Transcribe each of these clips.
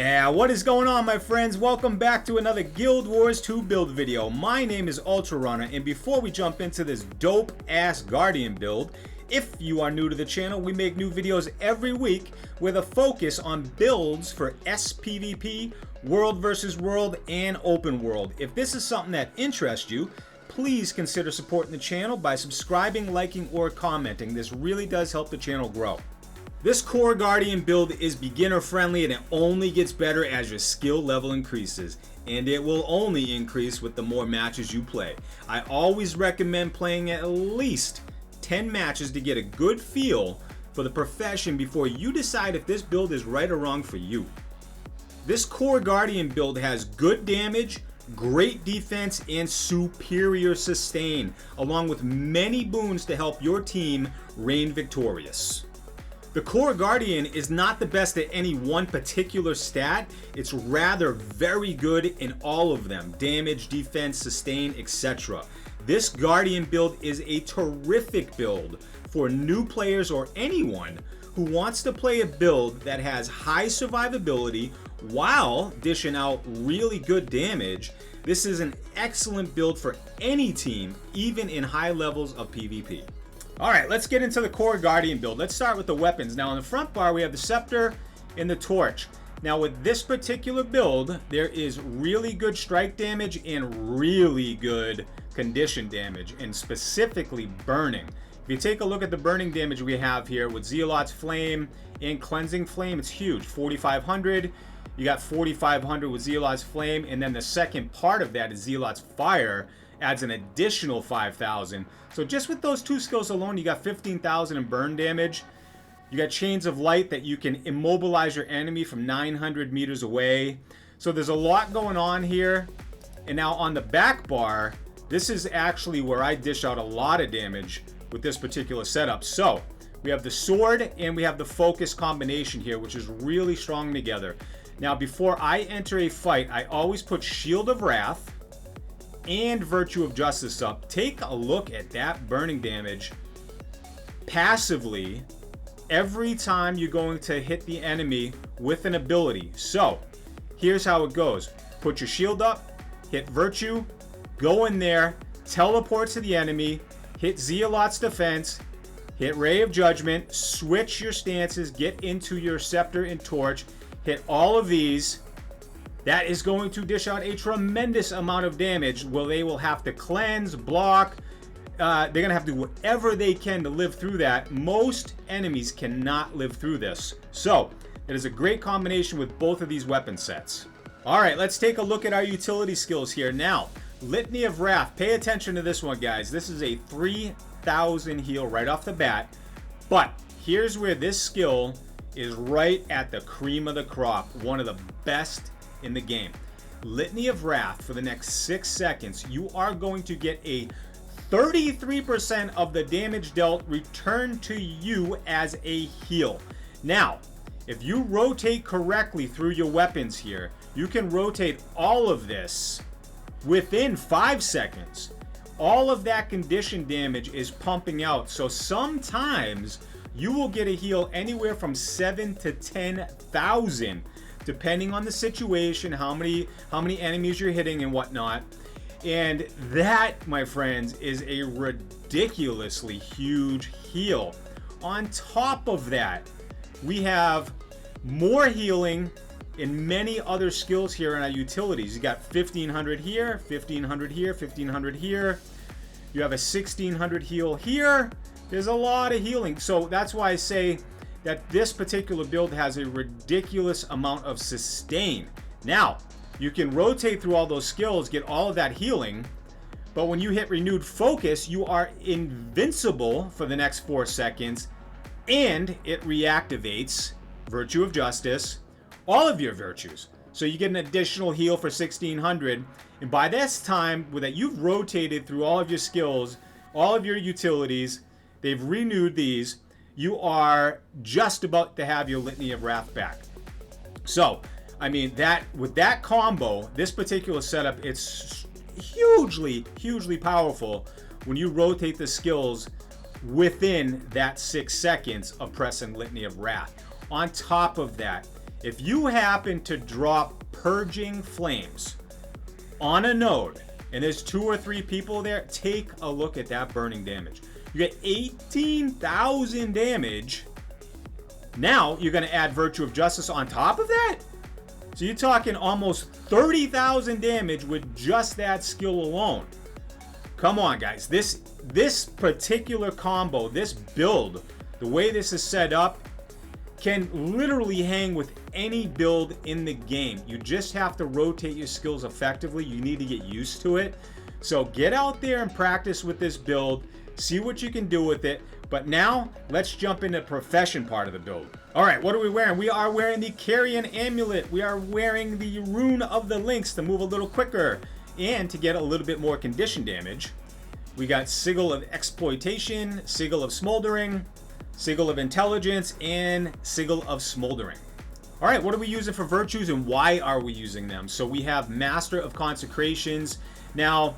Yeah, what is going on, my friends? Welcome back to another Guild Wars 2 build video. My name is Ultra Runner, and before we jump into this dope-ass Guardian build, if you are new to the channel, we make new videos every week with a focus on builds for sPvP, World vs. World, and Open World. If this is something that interests you, please consider supporting the channel by subscribing, liking, or commenting. This really does help the channel grow. This core Guardian build is beginner friendly and it only gets better as your skill level increases. And it will only increase with the more matches you play. I always recommend playing at least 10 matches to get a good feel for the profession before you decide if this build is right or wrong for you. This core Guardian build has good damage, great defense, and superior sustain, along with many boons to help your team reign victorious. The core Guardian is not the best at any one particular stat, it's rather very good in all of them: damage, defense, sustain, etc. This Guardian build is a terrific build for new players or anyone who wants to play a build that has high survivability while dishing out really good damage. This is an excellent build for any team, even in high levels of PvP. Alright, let's get into the core Guardian build. Let's start with the weapons. Now on the front bar we have the scepter and the torch. Now with this particular build, there is really good strike damage and really good condition damage, and specifically burning. If you take a look at the burning damage we have here with Zealot's Flame and Cleansing Flame, it's huge. 4,500. You got 4,500 with Zealot's Flame, and then the second part of that is Zealot's Fire, adds an additional 5,000. So just with those two skills alone, you got 15,000 in burn damage. You got Chains of Light that you can immobilize your enemy from 900 meters away. So there's a lot going on here. And now on the back bar, this is actually where I dish out a lot of damage with this particular setup. So we have the sword and we have the focus combination here, which is really strong together. Now before I enter a fight, I always put Shield of Wrath and Virtue of Justice up. Take a look at that burning damage passively every time you're going to hit the enemy with an ability. So here's how it goes: put your shield up, hit Virtue, go in there, teleport to the enemy, hit Zealot's Defense, hit Ray of Judgment, switch your stances, get into your Scepter and Torch, hit all of these. That is going to dish out a tremendous amount of damage. Well, they will have to cleanse, block. They're going to have to do whatever they can to live through that. Most enemies cannot live through this. So it is a great combination with both of these weapon sets. All right, let's take a look at our utility skills here. Now, Litany of Wrath. Pay attention to this one, guys. This is a 3,000 heal right off the bat. But here's where this skill is right at the cream of the crop. One of the best in the game. Litany of Wrath, for the next 6 seconds, you are going to get a 33% of the damage dealt returned to you as a heal. Now, if you rotate correctly through your weapons here, you can rotate all of this within 5 seconds. All of that condition damage is pumping out, so sometimes you will get a heal anywhere from 7,000 to 10,000. depending on the situation, how many enemies you're hitting and whatnot. And that, my friends, is a ridiculously huge heal. On top of that, we have more healing in many other skills here in our utilities. You got 1,500 here, 1,500 here, 1,500 here. You have a 1,600 heal here. There's a lot of healing. So that's why I say that this particular build has a ridiculous amount of sustain. Now, you can rotate through all those skills, get all of that healing, but when you hit renewed focus, you are invincible for the next 4 seconds, and it reactivates Virtue of Justice, all of your virtues. So you get an additional heal for 1,600, and by this time, with that you've rotated through all of your skills, all of your utilities, they've renewed these, you are just about to have your Litany of Wrath back. So, I mean, that with that combo, this particular setup, it's hugely powerful when you rotate the skills within that 6 seconds of pressing Litany of Wrath. On top of that, If you happen to drop Purging Flames on a node, and there's 2 or 3 people there, take a look at that burning damage. You get 18,000 damage. Now you're going to add Virtue of Justice on top of that? So you're talking almost 30,000 damage with just that skill alone. Come on, guys. This particular combo, this build, the way this is set up, can literally hang with any build in the game. You just have to rotate your skills effectively. You need to get used to it. So get out there and practice with this build. See what you can do with it. But now, let's jump into the profession part of the build. Alright, what are we wearing? We are wearing the Carrion Amulet. We are wearing the Rune of the Lynx to move a little quicker and to get a little bit more condition damage. We got Sigil of Exploitation, Sigil of Smoldering, Sigil of Intelligence, and Sigil of Smoldering. Alright, what are we using for virtues and why are we using them? So we have Master of Consecrations. Now,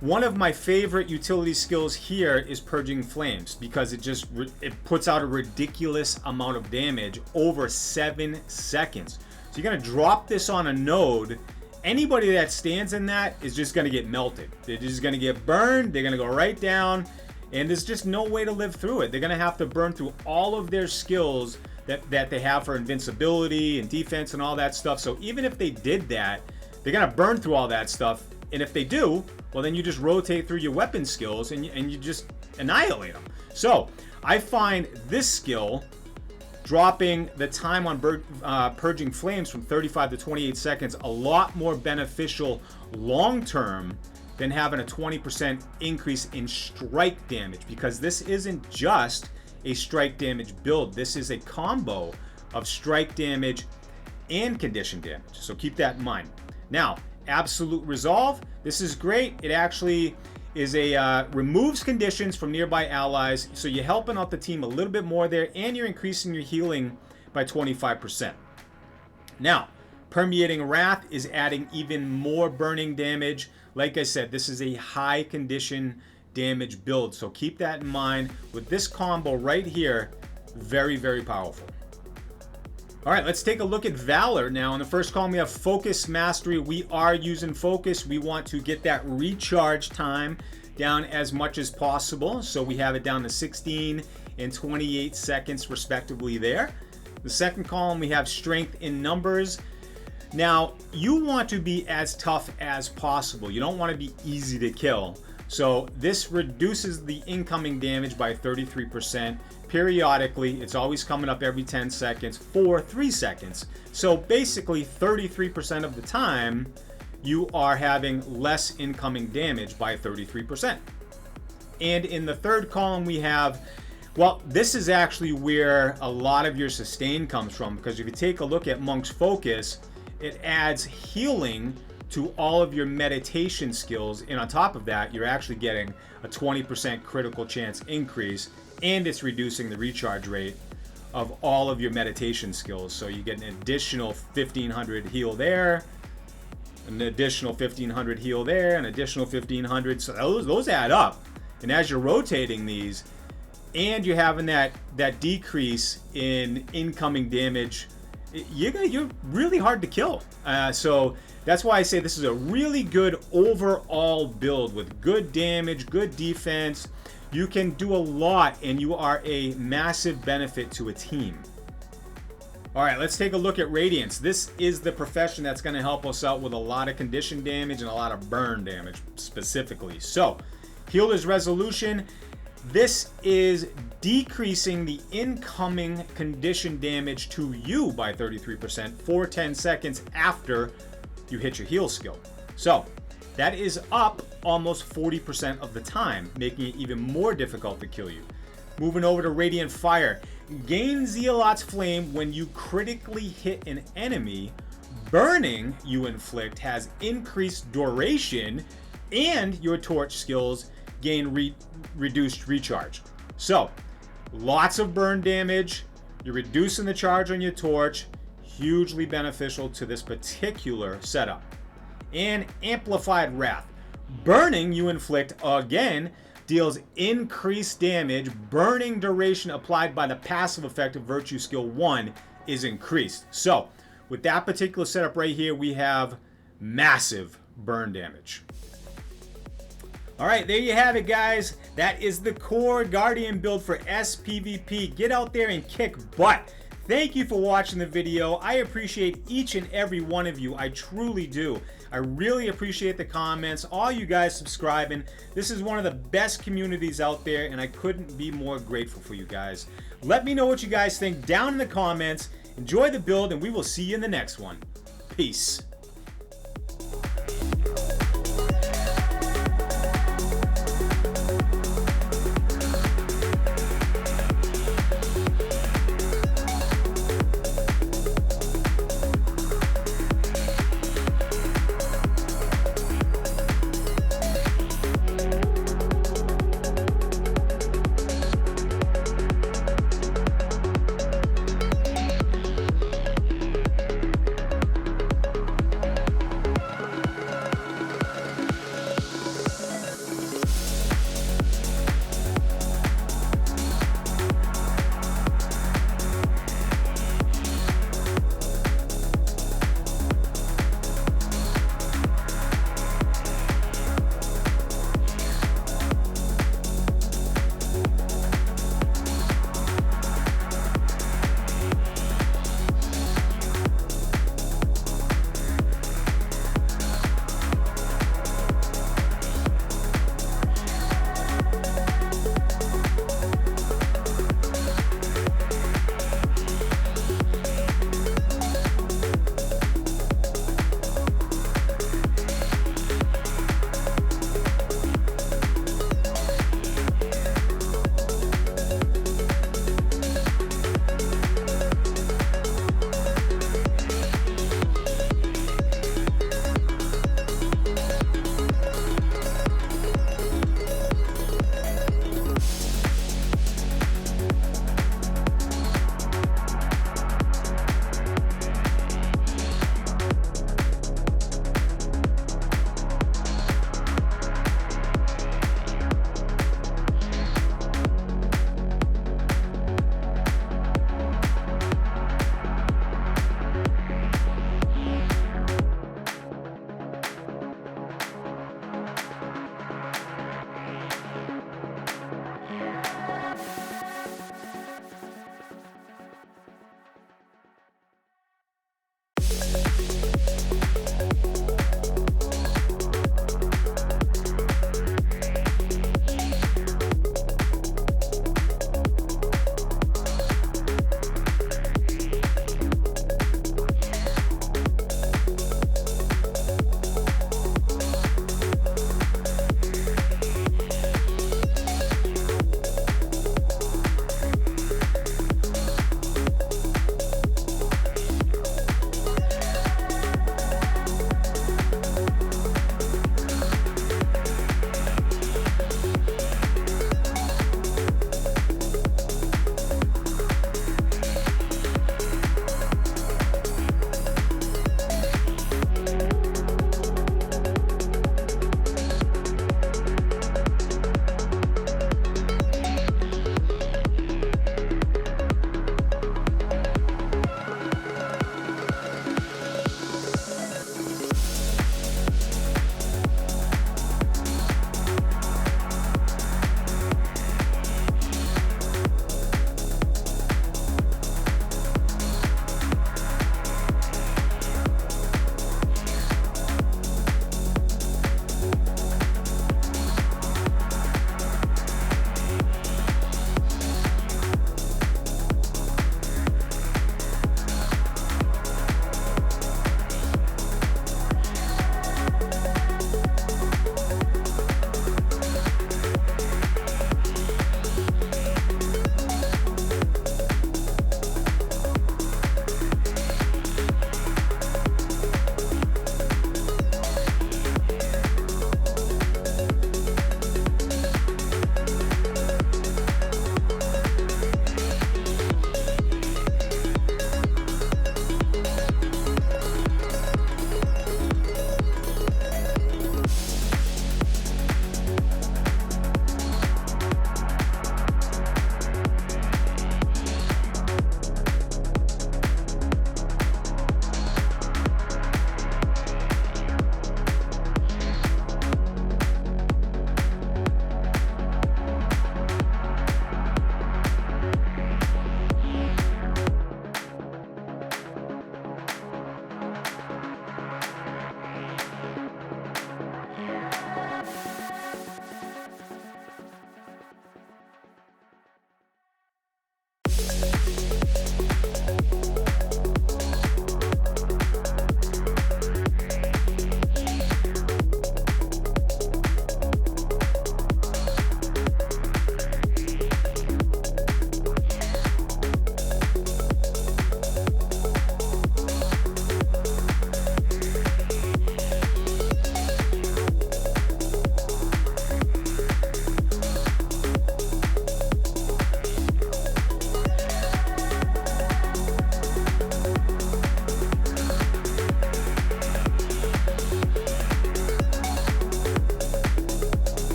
one of my favorite utility skills here is Purging Flames because it puts out a ridiculous amount of damage over 7 seconds. So you're going to drop this on a node. Anybody that stands in that is just going to get melted. They're just going to get burned. They're going to go right down. And there's just no way to live through it. They're going to have to burn through all of their skills that they have for invincibility and defense and all that stuff. So even if they did that, they're going to burn through all that stuff. And if they do, well, then you just rotate through your weapon skills and you just annihilate them. So I find this skill, dropping the time on Purging Flames from 35 to 28 seconds, a lot more beneficial long-term than having a 20% increase in strike damage, because this isn't just a strike damage build. This is a combo of strike damage and condition damage. So keep that in mind. Now, Absolute Resolve. This is great. It actually is removes conditions from nearby allies, so you're helping out the team a little bit more there, and you're increasing your healing by 25%. Now, Permeating Wrath is adding even more burning damage. Like I said, this is a high condition damage build, so keep that in mind. With this combo right here, very, very powerful. All right, let's take a look at Valor now. In the first column, we have Focus Mastery. We are using Focus. We want to get that recharge time down as much as possible. So we have it down to 16 and 28 seconds respectively there. The second column, we have Strength in Numbers. Now, you want to be as tough as possible. You don't want to be easy to kill. So this reduces the incoming damage by 33%. Periodically, it's always coming up every 10 seconds for 3 seconds. So basically 33% of the time you are having less incoming damage by 33%. And in the third column we have, well, this is actually where a lot of your sustain comes from, because if you take a look at Monk's Focus, it adds healing to all of your meditation skills, and on top of that you're actually getting a 20% critical chance increase, and it's reducing the recharge rate of all of your meditation skills. So you get an additional 1500 heal there, an additional 1500 heal there, an additional 1500. So those add up, and as you're rotating these and you're having that decrease in incoming damage, you're really hard to kill. So that's why I say this is a really good overall build with good damage, good defense. You can do a lot, and you are a massive benefit to a team. All right, let's take a look at Radiance. This is the profession that's going to help us out with a lot of condition damage and a lot of burn damage specifically. So, Healer's Resolution. This is decreasing the incoming condition damage to you by 33% for 10 seconds after you hit your heal skill. So, that is up almost 40% of the time, making it even more difficult to kill you. Moving over to Radiant Fire. Gain Zealot's Flame when you critically hit an enemy. Burning you inflict has increased duration, and your torch skills gain reduced recharge. So, lots of burn damage. You're reducing the charge on your torch. Hugely beneficial to this particular setup. And Amplified Wrath. Burning you inflict, again, deals increased damage. Burning duration applied by the passive effect of Virtue Skill 1 is increased. So with that particular setup right here, we have massive burn damage. All right, there you have it, guys. That is the core Guardian build for sPvP. Get out there and kick butt. Thank you for watching the video. I appreciate each and every one of you. I truly do. I really appreciate the comments, all you guys subscribing. This is one of the best communities out there, and I couldn't be more grateful for you guys. Let me know what you guys think down in the comments. Enjoy the build, and we will see you in the next one. Peace.